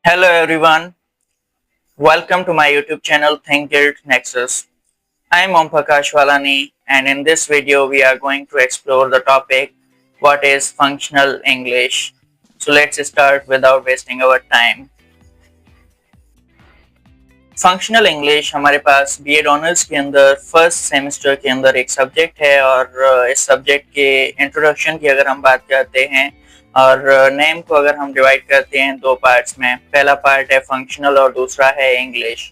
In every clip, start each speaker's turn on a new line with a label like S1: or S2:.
S1: Hello everyone, welcome to my YouTube channel Think Guild Nexus. I am Om Prakash Walani and in this video we are going to explore the topic what is functional English. So let's start without wasting our time. Functional English हमारे पास BEd honours के अंदर first semester के अंदर एक subject है और इस subject के इंट्रोडक्शन की अगर हम बात करते हैं और नेम को अगर हम डिवाइड करते हैं दो पार्ट्स में, पहला पार्ट है फंक्शनल और दूसरा है इंग्लिश।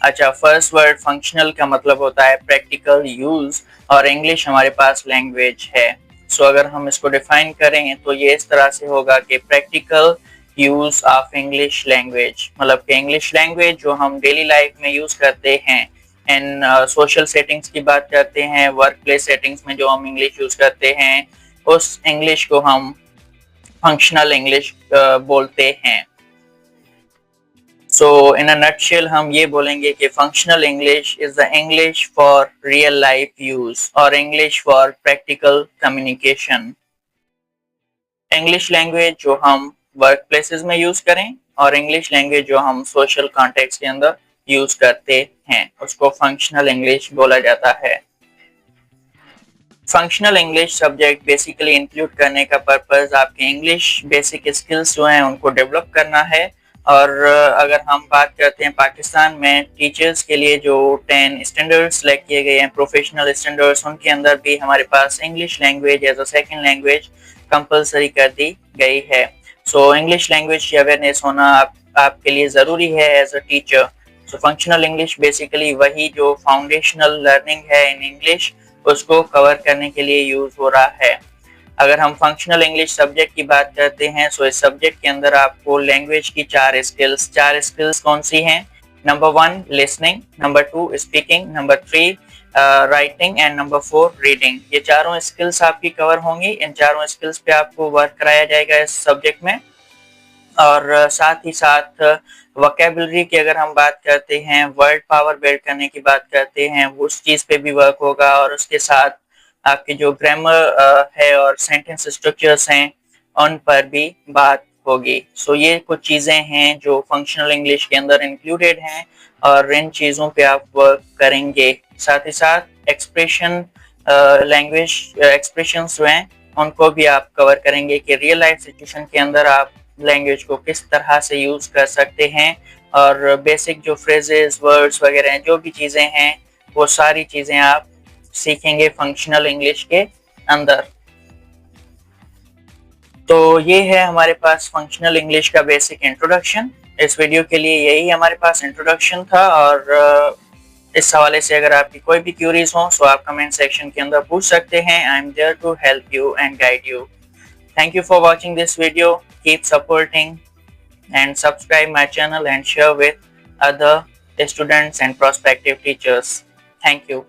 S1: अच्छा, फर्स्ट वर्ड फंक्शनल का मतलब होता है प्रैक्टिकल यूज और इंग्लिश हमारे पास लैंग्वेज है। सो अगर हम इसको डिफाइन करें तो ये इस तरह से होगा कि practical use of English language, मतलब कि इंग्लिश लैंग्वेज जो हम डेली लाइफ में यूज करते हैं, इन सोशल सेटिंग्स की बात करते हैं, वर्क प्लेस सेटिंग्स में जो हम इंग्लिश यूज करते हैं उस इंग्लिश को हम फंक्शनल इंग्लिश बोलते हैं। सो इन अ नटशेल हम ये बोलेंगे कि functional English is the English for real life use और English for practical communication. English language जो हम वर्क प्लेसेस में यूज करें और इंग्लिश लैंग्वेज जो हम सोशल कॉन्टेक्स्ट के अंदर यूज करते हैं उसको फंक्शनल इंग्लिश बोला जाता है। Functional English subject basically include करने का पर्पस आपके इंग्लिश बेसिक स्किल्स जो हैं उनको डेवलप करना है। और अगर हम बात करते हैं पाकिस्तान में टीचर्स के लिए जो 10 स्टैंडर्ड्स सेलेक्ट किए गए हैं, प्रोफेशनल स्टैंडर्ड्स, उनके अंदर भी हमारे पास English language as a second language compulsory कर दी गई है। सो इंग्लिश लैंग्वेज की अवेयरनेस होना आपके लिए ज़रूरी है as a teacher. So functional English basically वही जो फाउंडेशनल लर्निंग है इन इंग्लिश उसको कवर करने के लिए यूज हो रहा है। अगर हम फंक्शनल इंग्लिश सब्जेक्ट की बात करते हैं तो इस सब्जेक्ट के अंदर आपको लैंग्वेज की चार स्किल्स कौन सी हैं? Number 1 listening, number 2 speaking, number 3 writing and number 4 reading. ये चारों स्किल्स आपकी कवर होंगी। इन चारों स्किल्स पे आपको वर्क कराया जाएगा इस सब्जेक्ट में। और साथ ही साथ वोकैबुलरी की अगर हम बात करते हैं, वर्ड पावर बिल्ड करने की बात करते हैं, उस चीज़ पे भी वर्क होगा। और उसके साथ आपके जो ग्रामर है और सेंटेंस स्ट्रक्चर्स हैं उन पर भी बात होगी। सो ये कुछ चीज़ें हैं जो फंक्शनल इंग्लिश के अंदर इंक्लूडेड हैं और इन चीज़ों पे आप वर्क करेंगे। साथ ही साथ एक्सप्रेशन लैंग्वेज एक्सप्रेशंस जो हैं उनको भी आप कवर करेंगे कि रियल लाइफ सिचुएशन के अंदर आप लैंग्वेज को किस तरह से यूज कर सकते हैं। और बेसिक जो फ्रेजेस, वर्ड्स वगैरह हैं, जो भी चीज़ें हैं वो सारी चीज़ें आप सीखेंगे फंक्शनल इंग्लिश के अंदर। तो ये है हमारे पास फंक्शनल इंग्लिश का बेसिक इंट्रोडक्शन। इस वीडियो के लिए यही हमारे पास इंट्रोडक्शन था। और इस हवाले से अगर आपकी कोई भी क्यूरीज हो तो आप कमेंट सेक्शन के अंदर पूछ सकते हैं। I am there to help you and guide you. Thank you for watching this video. Keep supporting and subscribe my channel and share with other students and prospective teachers. Thank you.